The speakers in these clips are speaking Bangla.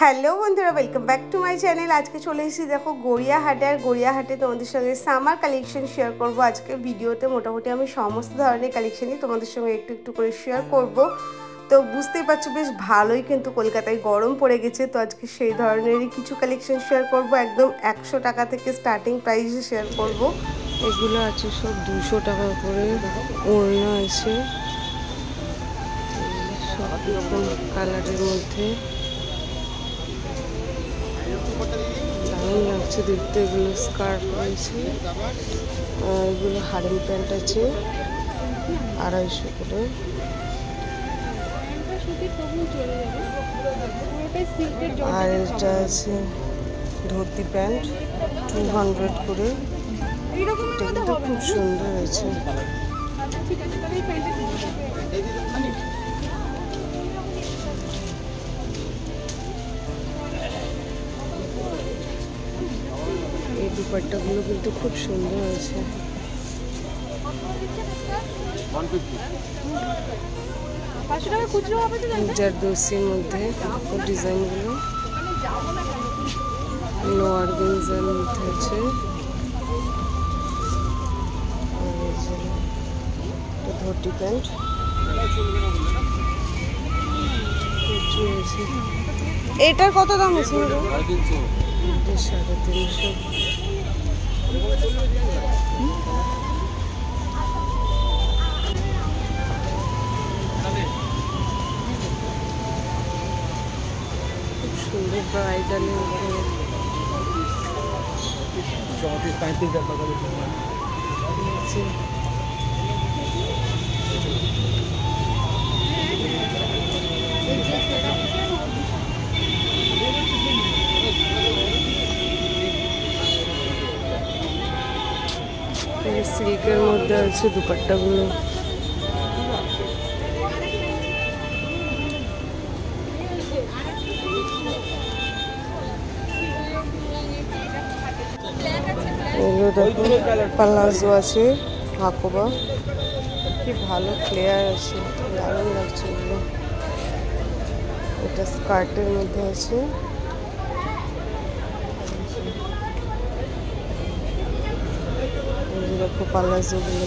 হ্যালো বন্ধুরা, welcome back to my channel. আজকে চলে এসেছি দেখো গড়িয়াহাটে। আর গড়িয়াহাটে তোমাদের সঙ্গে সামার কালেকশন শেয়ার করব। আজকে ভিডিওতে মোটামুটি আমি সমস্ত ধরনের কালেকশনই তোমাদের সঙ্গে একটু একটু করে শেয়ার করব। তো বুঝতেই পারছো বেশ ভালোই কিন্তু কলকাতায় গরম পড়ে গেছে। তো আজকে সেই ধরনেরই কিছু কালেকশন শেয়ার করব। একদম 100 টাকা থেকে স্টার্টিং প্রাইসে শেয়ার করব। এগুলো আছে সব 200 টাকা করে, ওড়না আছে সব রকম কালারের মধ্যে। দারুণ লাগছে দেখতে। এগুলো স্কার্ট রয়েছে, এগুলো হারেম প্যান্ট আছে 250 করে। আর এটা আছে ধুতি প্যান্ট 200 করে। এটা কিন্তু খুব সুন্দর হয়েছে। এই দুপাট্টাগুলো কিন্তু খুব সুন্দর হয়েছে। জারদোসির মধ্যে ডিজাইনগুলো লোয়ার গেঞ্জার মধ্যে আছে। ধুতি প্যান্ট এটার কত দাম আছে? 350। খুব সুন্দর ব্রাইডালের উপরে। সিল্কের মধ্যে আছে দুপাট্টাগুলো। প্লাজো আছে হাকোবা, কি ভালো ফ্লেয়ার আছে, দারুণ লাগছে এগুলো। এটা স্কার্টের মধ্যে আছে। দেখো প্লাজোগুলো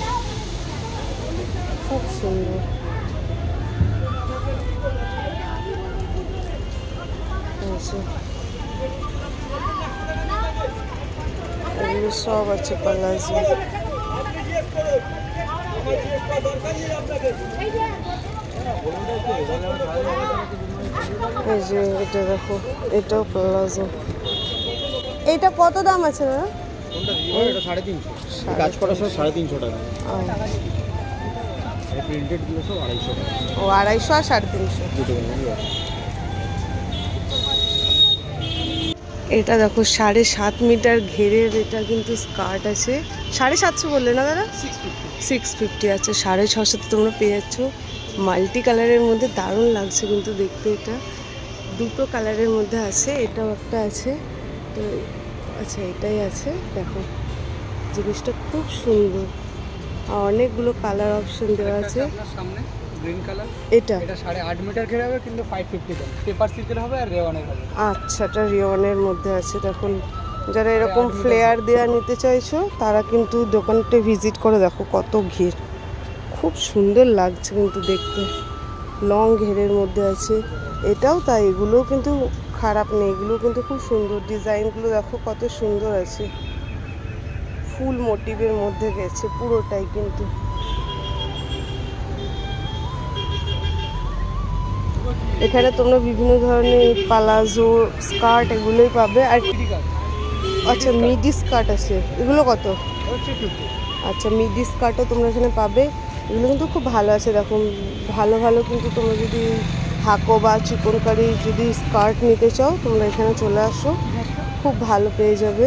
খুব সুন্দর। এগুলো সব আছে প্লাজো। এই যে এটা দেখো, এটাও প্লাজো। এটা কত দাম আছে না? এটা 350 কাজ করা সব 350 টাকা। প্রিন্টেড গুলো সব 250 টাকা। ও 250 আর 350। এটা দেখো 7.5 মিটার ঘেরের, এটা কিন্তু স্কার্ট আছে। 750 বললে না দাদা? 650 আছে। 650 তোমরা পেয়ে যাচ্ছ মাল্টি কালারের মধ্যে। দারুণ লাগছে কিন্তু দেখতে। এটা দুটো কালারের মধ্যে আছে, এটাও একটা আছে। তো আচ্ছা এটাই আছে। দেখো জিনিসটা খুব সুন্দর, অনেকগুলো কালার অপশন দেওয়া আছে। গ্রিন কালার এটা 8.5 মিটার ঘেরা হবে, কিন্তু 550 দাম। পেপার সিল্কের হবে আর রেওয়ানের হবে। আচ্ছা, এটা রেওয়ানের মধ্যে আছে। দেখুন যারা এরকম ফ্লেয়ার দেওয়া নিতে চাইছো তারা কিন্তু দোকানটা ভিজিট করে দেখো কত ঘের, খুব সুন্দর লাগছে কিন্তু দেখতে। লং ঘেরের মধ্যে আছে। এটাও তাই, এগুলোও কিন্তু খারাপ নেই, এগুলো কিন্তু খুব সুন্দর। ডিজাইনগুলো দেখো কত সুন্দর আছে, ফুল মোটিভের মধ্যে গেছে পুরোটাই কিন্তু। এখানে তোমরা বিভিন্ন ধরনের প্লাজো, স্কার্ট এগুলোই পাবে। আর আচ্ছা মিডি স্কার্ট আছে, এগুলো কত? আচ্ছা মিডি স্কার্টও তোমরা এখানে পাবে। এগুলো কিন্তু খুব ভালো আছে। দেখো ভালো ভালো কিন্তু তোমরা যদি হাকো বা চিকনকারি যদি স্কার্ট নিতে চাও তোমরা এখানে চলে আসো, খুব ভালো পেয়ে যাবে।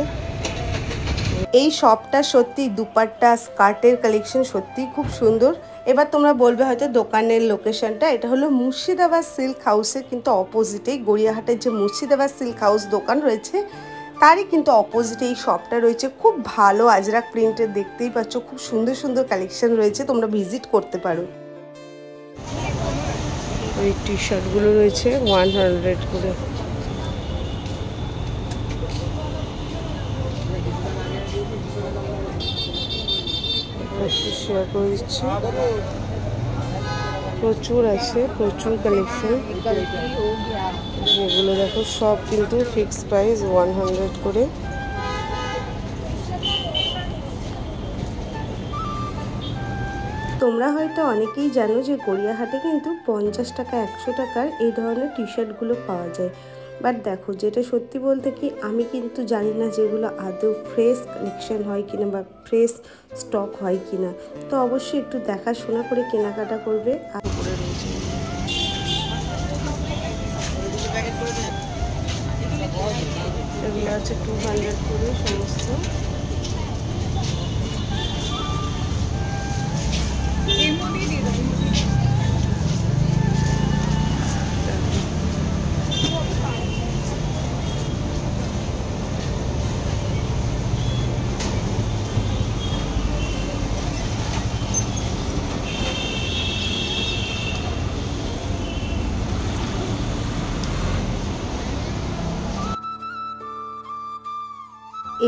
এই শপটা সত্যি দুপাট্টা স্কার্টের কালেকশন সত্যি খুব সুন্দর। এবার তোমরা বলবে হয়তো দোকানের লোকেশনটা, এটা হলো মুর্শিদাবাদ সিল্ক হাউসের কিন্তু অপোজিটে। গড়িয়াহাটের যে মুর্শিদাবাদ সিল্ক হাউস দোকান রয়েছে তারই কিন্তু অপোজিটে এই শপটা রয়েছে। খুব ভালো আজরাক প্রিন্টের, দেখতেই পাচ্ছ খুব সুন্দর সুন্দর কালেকশন রয়েছে, তোমরা ভিজিট করতে পারো। এই টি শার্টগুলো রয়েছে 100 করে। একটু শেয়ার করে দিচ্ছি। প্রচুর আছে, প্রচুর কালেকশন। এগুলো দেখো সব কিন্তু ফিক্সড প্রাইস 100 করে। তোমরা হয়তো অনেকেই জানো যে গড়িয়াহাটে কিন্তু 50 টাকা 100 টাকার এই ধরনের টি শার্টগুলো পাওয়া যায়। বাট দেখো, যেটা সত্যি বলতে কি, আমি কিন্তু জানি না যেগুলো আদৌ ফ্রেশ কালেকশন হয় কিনা বা ফ্রেশ স্টক হয় কিনা। তো অবশ্যই একটু দেখাশোনা করে কেনাকাটা করবে। আর এগুলো আছে 200 করে সমস্ত।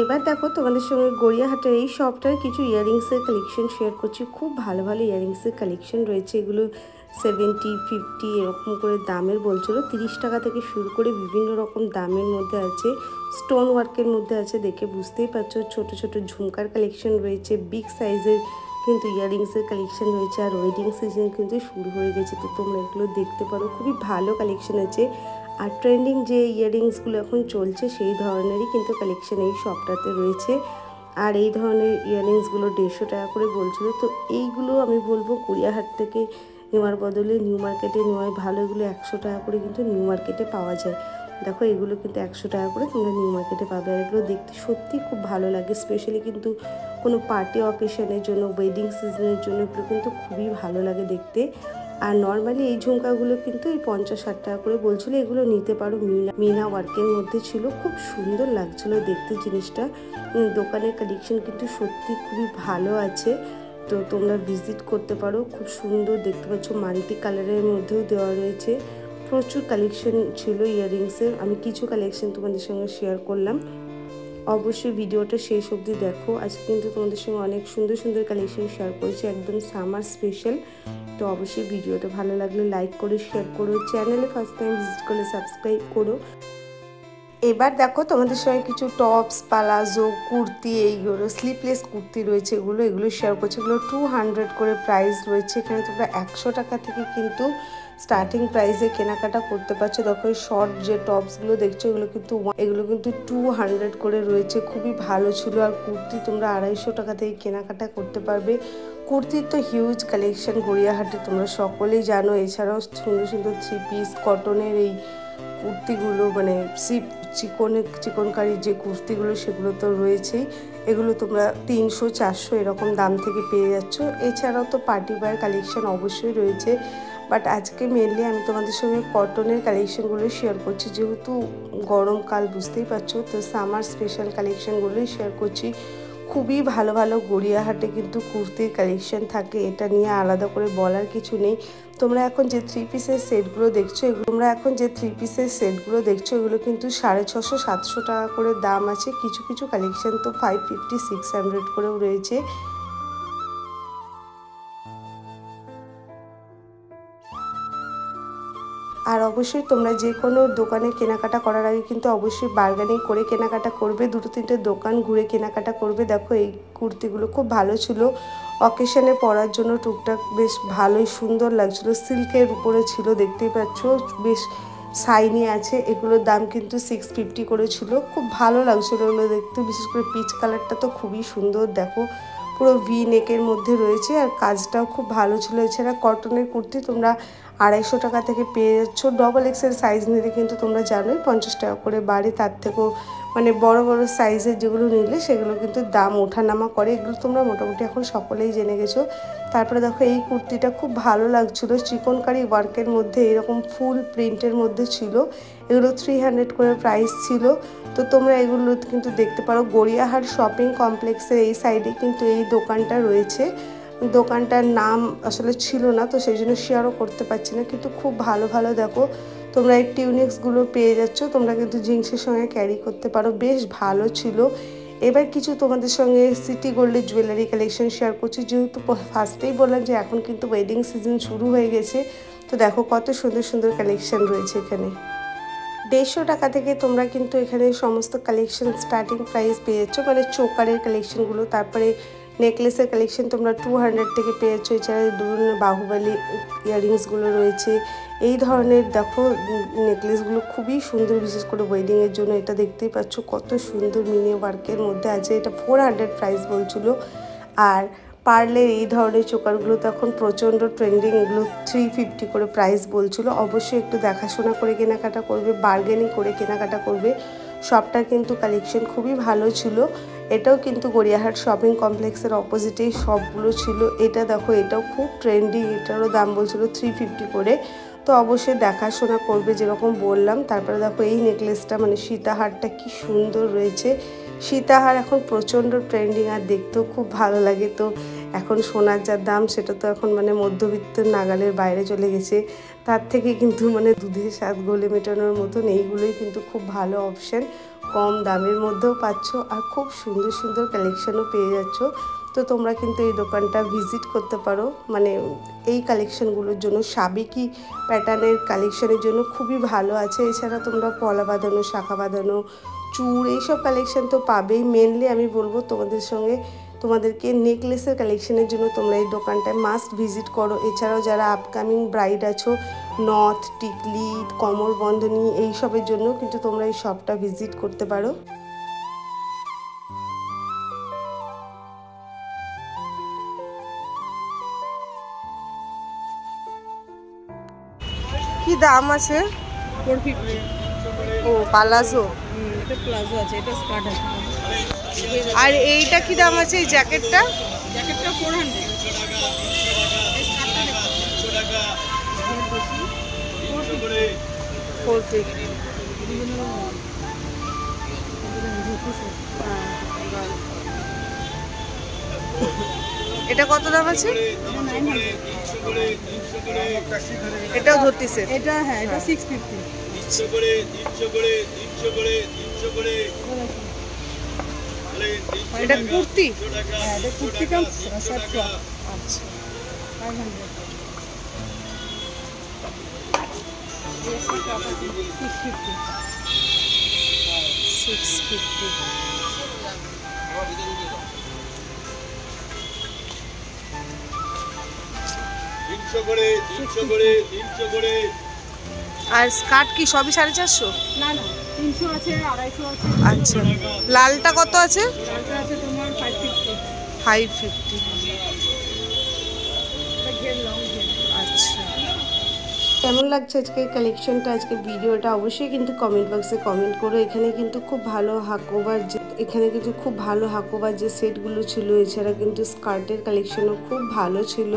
এবার দেখো, তোমাদের সঙ্গে গড়িয়াহাটের এই শপটার কিছু ইয়াররিংসের কালেকশন শেয়ার করছি। খুব ভালো ভালো ইয়াররিংসের কালেকশন রয়েছে। এগুলো 70, 50 এরকম করে দামের বলছিল। 30 টাকা থেকে শুরু করে বিভিন্ন রকম দামের মধ্যে আছে। স্টোন ওয়ার্কের মধ্যে আছে, দেখে বুঝতেই পারছো। ছোট ছোট ঝুমকার কালেকশন রয়েছে, বিগ সাইজের কিন্তু ইয়াররিংসের কালেকশন রয়েছে। আর ওয়েডিং সিজন কিন্তু শুরু হয়ে গেছে, তো তোমরা এগুলো দেখতে পারো। খুবই ভালো কালেকশন আছে। আর ট্রেন্ডিং যে ইয়াররিংসগুলো এখন চলছে সেই ধরনেরই কিন্তু কালেকশন এই শপটাতে রয়েছে। আর এই ধরনের ইয়াররিংসগুলো 150 টাকা করে বলছিল। তো এইগুলো আমি বলবো গড়িয়াহাট থেকে নেওয়ার বদলে নিউ মার্কেটে নেওয়াই ভালো। এগুলো 100 টাকা করে কিন্তু নিউ মার্কেটে পাওয়া যায়। দেখো, এগুলো কিন্তু 100 টাকা করে তোমরা নিউ মার্কেটে পাবে। আর এগুলো দেখতে সত্যি খুব ভালো লাগে, স্পেশালি কিন্তু কোনো পার্টি অকেশনের জন্য, ওয়েডিং সিজনের জন্য এগুলো কিন্তু খুবই ভালো লাগে দেখতে। আর নর্মালি এই ঝুমকাগুলো কিন্তু এই 50-60 টাকা করে বলছিল। এগুলো নিতে পারো। মিনা ওয়ার্কের মধ্যে ছিল, খুব সুন্দর লাগছিল দেখতে জিনিসটা। দোকানের কালেকশন কিন্তু সত্যি খুবই ভালো আছে, তো তোমরা ভিজিট করতে পারো। খুব সুন্দর দেখতে পাচ্ছ, মাল্টি কালারের মধ্যেও দেওয়া রয়েছে। প্রচুর কালেকশন ছিল ইয়াররিংসের। আমি কিছু কালেকশন তোমাদের সঙ্গে শেয়ার করলাম। অবশ্যই ভিডিওটা শেষ অবধি দেখো। আজকে কিন্তু তোমাদের সঙ্গে অনেক সুন্দর সুন্দর কালেকশন শেয়ার করেছি, একদম সামার স্পেশাল। তো অবশ্যই ভিডিওটা ভালো লাগলে লাইক করে শেয়ার করো। চ্যানেলে ফার্স্ট টাইম ভিজিট করলে সাবস্ক্রাইব করো। এবার দেখো, তোমাদের সঙ্গে কিছু টপস, পালাজো, কুর্তি, এইগুলো স্লিপলেস কুর্তি রয়েছে। এগুলো শেয়ার করছি। এগুলো 200 করে প্রাইস রয়েছে। এখানে তোমরা 100 টাকা থেকে কিন্তু স্টার্টিং প্রাইসে কেনাকাটা করতে পারছো। দেখো, শর্ট যে টপসগুলো দেখছো এগুলো কিন্তু 200 করে রয়েছে। খুবই ভালো ছিল। আর কুর্তি তোমরা 250 টাকা থেকে কেনাকাটা করতে পারবে। কুর্তির তো হিউজ কালেকশন গড়িয়াহাটে, তোমরা সকলেই জানো। এছাড়াও সুন্দর সুন্দর 3 পিস কটনের এই কুর্তিগুলো, মানে চিকনকারি যে কুর্তিগুলো, সেগুলো তো রয়েছেই। এগুলো তোমরা 300-400 এরকম দাম থেকে পেয়ে যাচ্ছ। এছাড়াও তো পার্টি ওয়্যার কালেকশন অবশ্যই রয়েছে। বাট আজকে মেনলি আমি তোমাদের সঙ্গে কটনের কালেকশনগুলো শেয়ার করছি, যেহেতু গরমকাল বুঝতেই পারছো। তো সামার স্পেশাল কালেকশনগুলোই শেয়ার করছি। খুবই ভালো ভালো গড়িয়াহাটে কিন্তু কুর্তির কালেকশন থাকে, এটা নিয়ে আলাদা করে বলার কিছু নেই। তোমরা এখন যে 3 পিসের সেটগুলো দেখছো এগুলো কিন্তু 650-700 টাকা করে দাম আছে। কিছু কিছু কালেকশন তো 550-600 করেও রয়েছে। আর অবশ্যই তোমরা যে কোনো দোকানে কেনাকাটা করার আগে কিন্তু অবশ্যই বার্গেনিং করে কেনাকাটা করবে। 2-3টে দোকান ঘুরে কেনাকাটা করবে। দেখো, এই কুর্তিগুলো খুব ভালো ছিল, অকেশনে পরার জন্য টুকটাক বেশ ভালোই সুন্দর লাগছিল। সিল্কের উপরে ছিল, দেখতেই পাচ্ছ, বেশ শাইনি আছে। এগুলোর দাম কিন্তু 650 করে ছিল। খুব ভালো লাগছিল এগুলো দেখতে। বিশেষ করে পিচ কালারটা তো খুবই সুন্দর। দেখো, পুরো ভি নেকের মধ্যে রয়েছে আর কাজটাও খুব ভালো ছিল। এছাড়া কটনের কুর্তি তোমরা 250 টাকা থেকে পেয়ে যাচ্ছ। XXL সাইজ নিলে কিন্তু তোমরা জানোই 50 টাকা করে বাড়ে। তার থেকেও মানে বড় বড় সাইজের যেগুলো নিলে সেগুলো কিন্তু দাম ওঠানামা করে। এগুলো তোমরা মোটামুটি এখন সকলেই জেনে গেছো। তারপরে দেখো, এই কুর্তিটা খুব ভালো লাগছিল, চিকনকারি ওয়ার্কের মধ্যে এরকম ফুল প্রিন্টের মধ্যে ছিল। এগুলো 300 করে প্রাইস ছিল। তো তোমরা এগুলো কিন্তু দেখতে পারো। গড়িয়াহাট শপিং কমপ্লেক্সের এই সাইডে কিন্তু এই দোকানটা রয়েছে। দোকানটার নাম আসলে ছিল না, তো সেই জন্য শেয়ারও করতে পারছি না, কিন্তু খুব ভালো ভালো দেখো। তো তোমরা এই টিউনিক্সগুলো পেয়ে যাচ্ছ, তোমরা কিন্তু জিন্সের সঙ্গে ক্যারি করতে পারো, বেশ ভালো ছিল। এবার কিছু তোমাদের সঙ্গে সিটি গোল্ডের জুয়েলারি কালেকশন শেয়ার করছি, যেহেতু ফার্স্টেই বললাম যে এখন কিন্তু ওয়েডিং সিজন শুরু হয়ে গেছে। তো দেখো কত সুন্দর সুন্দর কালেকশন রয়েছে এখানে। 150 টাকা থেকে তোমরা কিন্তু এখানে সমস্ত কালেকশন স্টার্টিং প্রাইস পেয়ে যাচ্ছ, মানে চোকারের কালেকশনগুলো। তারপরে নেকলেসের কালেকশন তোমরা 200 থেকে পেয়ে যাচ্ছ। এছাড়া বিভিন্ন বাহুবলী ইয়াররিংসগুলো রয়েছে। এই ধরনের দেখো নেকলেসগুলো খুবই সুন্দর, বিশেষ করে ওয়েডিংয়ের জন্য। এটা দেখতেই পাচ্ছ কত সুন্দর মিনি ওয়ার্কের মধ্যে আছে। এটা 400 প্রাইস বলছিল। আর পার্লের এই ধরনের চোকারগুলো তো এখন প্রচণ্ড ট্রেন্ডিং, এগুলো 350 করে প্রাইস বলছিল। অবশ্যই একটু দেখাশোনা করে কেনাকাটা করবে, বার্গেনিং করে কেনাকাটা করবে। সবটার কিন্তু কালেকশন খুবই ভালো ছিল। এটাও কিন্তু গড়িয়াহাট শপিং কমপ্লেক্সের অপোজিটেই সবগুলো ছিল। এটা দেখো, এটাও খুব ট্রেন্ডিং, এটারও দাম বলছিল 350 করে। তো অবশ্যই দেখাশোনা করবে, যেরকম বললাম। তারপরে দেখো এই নেকলেসটা, মানে সীতাহারটা কি সুন্দর রয়েছে। সীতাহার এখন প্রচণ্ড ট্রেন্ডিং আর দেখতেও খুব ভালো লাগে। তো এখন সোনার যা দাম, সেটা তো এখন মানে মধ্যবিত্ত নাগালের বাইরে চলে গেছে। তার থেকে কিন্তু মানে দুধের স্বাদ গলে মেটানোর মতন এইগুলোই কিন্তু খুব ভালো অপশান। কম দামের মধ্যেও পাচ্ছ আর খুব সুন্দর সুন্দর কালেকশানও পেয়ে যাচ্ছ। তো তোমরা কিন্তু এই দোকানটা ভিজিট করতে পারো, মানে এই কালেকশানগুলোর জন্য। সাবেকি প্যাটার্নের কালেকশানের জন্য খুবই ভালো আছে। এছাড়া তোমরা পলা বাঁধানো, শাখা বাঁধানো, চূড়, এইসব কালেকশান তো পাবেই। মেনলি আমি বলবো তোমাদেরকে নেকলেসের কালেকশানের জন্য তোমরা এই দোকানটায় মাস্ট ভিজিট করো। এছাড়াও যারা আপকামিং ব্রাইড আছো, নথ, টিকলি, কোমর বন্ধনী এইসবের জন্য কিন্তু তোমরা এই শপটা ভিজিট করতে পারো। কি দাম আছে? 450। ও পালাজো, এটা প্লাজো আছে, এটা স্কার্ট আছে। আর এইটা কি দাম আছে? এই জ্যাকেটটা? জ্যাকেটটা 400। এই স্কার্টটা দেখো 450। এটা কত দাম আছে? এটাও ধরতেছে? এটা হ্যাঁ, এটা 650। এটা কুর্তি? হ্যাঁ, এটা কুর্তি কাম শর্ট ফ্রক। আচ্ছা, 500। 650। আর স্কার্ট কি সবই 450? না না, 300 আছে, 250 আছে। আচ্ছা, লালটা কত আছে? লালটা আছে তোমার 550। 550। এটা ঘের লং ঘের। আচ্ছা, কেমন লাগছে আজকের কালেকশনটা, আজকের ভিডিওটা? অবশ্যই কিন্তু কমেন্ট বক্সে কমেন্ট করো। এখানে কিন্তু খুব ভালো হাকোবার যে সেটগুলো ছিল, এছাড়া কিন্তু স্কার্টের কালেকশনও খুব ভালো ছিল।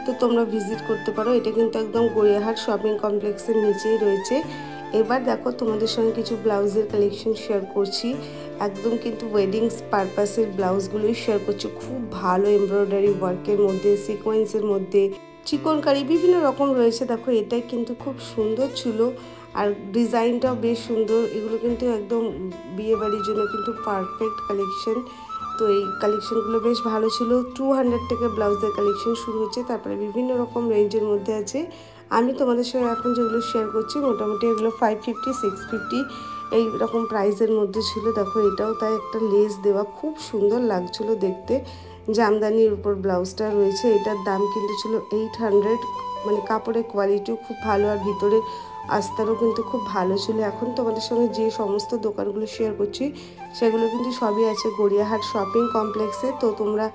তো তোমরা ভিজিট করতে পারো। এটা কিন্তু একদম গড়িয়াহাট শপিং কমপ্লেক্সের নিচেই রয়েছে। এবার দেখো তোমাদের সঙ্গে কিছু ব্লাউজের কালেকশন শেয়ার করছি। একদম কিন্তু ওয়েডিংস পারপাসের ব্লাউজগুলোই শেয়ার করছি। খুব ভালো এমব্রয়ডারি ওয়ার্কের মধ্যে, সিকোয়েন্সের মধ্যে, চিকনকারি বিভিন্ন রকম রয়েছে। দেখো এটাই কিন্তু খুব সুন্দর ছিল, আর ডিজাইনটাও বেশ সুন্দর। এগুলো কিন্তু একদম বিয়েবাড়ির জন্য কিন্তু পারফেক্ট কালেকশন। তো এই কালেকশনগুলো বেশ ভালো ছিল। 200 থেকে ব্লাউজের কালেকশন শুরু হচ্ছে, তারপরে বিভিন্ন রকম রেঞ্জের মধ্যে আছে। আমি তোমাদের সঙ্গে এখন যেগুলো শেয়ার করছি মোটামুটি এগুলো 550, 650 এই রকম প্রাইসের মধ্যে ছিল। দেখো এটাও তাই একটা লেস দেওয়া, খুব সুন্দর লাগছিল দেখতে। জামদানির উপর ব্লাউজটা রয়েছে। এটার দাম কিন্তু ছিল 800। মানে কাপড়ের কোয়ালিটিও খুব ভালো, আর ভিতরে আস্তারও কিন্তু খুব ভালো ছিল। এখন তোমাদের সঙ্গে যে সমস্ত দোকানগুলো শেয়ার করছি সেগুলো কিন্তু সবই আছে গড়িয়াহাট শপিং কমপ্লেক্সে। তো তোমরা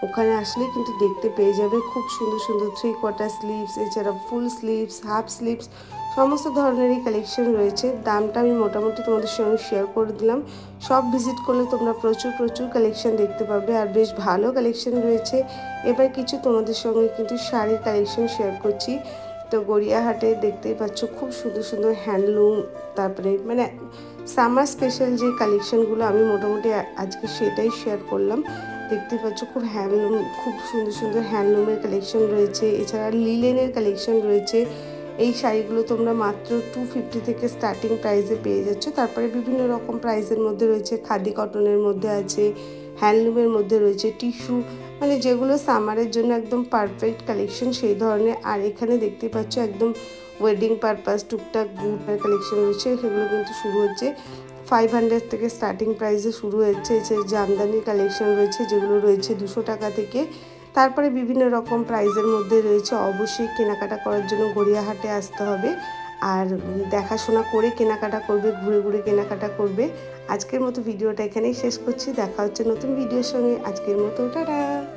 ওখানে আসলেই কিন্তু দেখতে পেয়ে যাবে খুব সুন্দর সুন্দর 3/4 স্লিভস, এছাড়া ফুল স্লিভস, হাফ স্লিভস, সমস্ত ধরনেরই কালেকশন রয়েছে। দামটা আমি মোটামুটি তোমাদের সঙ্গে শেয়ার করে দিলাম। সব ভিজিট করলে তোমরা প্রচুর কালেকশন দেখতে পাবে, আর বেশ ভালো কালেকশন রয়েছে। এবার কিছু তোমাদের সঙ্গে কিন্তু শাড়ির কালেকশন শেয়ার করছি। তো গড়িয়াহাটে দেখতেই পাচ্ছ খুব সুন্দর সুন্দর হ্যান্ডলুম, তারপরে মানে সামার স্পেশাল যে কালেকশনগুলো আমি মোটামুটি আজকে সেটাই শেয়ার করলাম। দেখতে পাচ্ছ খুব সুন্দর সুন্দর হ্যান্ডলুমের কালেকশন রয়েছে। এছাড়া লিলেনের কালেকশন রয়েছে। এই শাড়িগুলো তোমরা মাত্র 250 থেকে স্টার্টিং প্রাইসে পেয়ে যাচ্ছ। তারপরে বিভিন্ন রকম প্রাইসের মধ্যে রয়েছে, খাদি কটনের মধ্যে আছে, হ্যান্ডলুমের মধ্যে রয়েছে, টিস্যু, মানে যেগুলো সামারের জন্য একদম পারফেক্ট কালেকশন সেই ধরনের। আর এখানে দেখতে পাচ্ছ একদম ওয়েডিং পারপাস টুকটাক গুডের কালেকশন রয়েছে, সেগুলো কিন্তু শুরু হচ্ছে 500 থেকে স্টার্টিং প্রাইসে শুরু হচ্ছে। জামদানির কালেকশন রয়েছে যেগুলো রয়েছে 200 টাকা থেকে। তারপরে বিভিন্ন রকম প্রাইসের মধ্যে রয়েছে। অবশ্যই কেনাকাটা করার জন্য গড়িয়াহাটে আসতে হবে, আর দেখাশোনা করে কেনাকাটা করবে, ঘুরে ঘুরে কেনাকাটা করবে। আজকের মতো ভিডিওটা এখানেই শেষ করছি, দেখা হচ্ছে নতুন ভিডিওর সঙ্গে। আজকের মতো টাটা।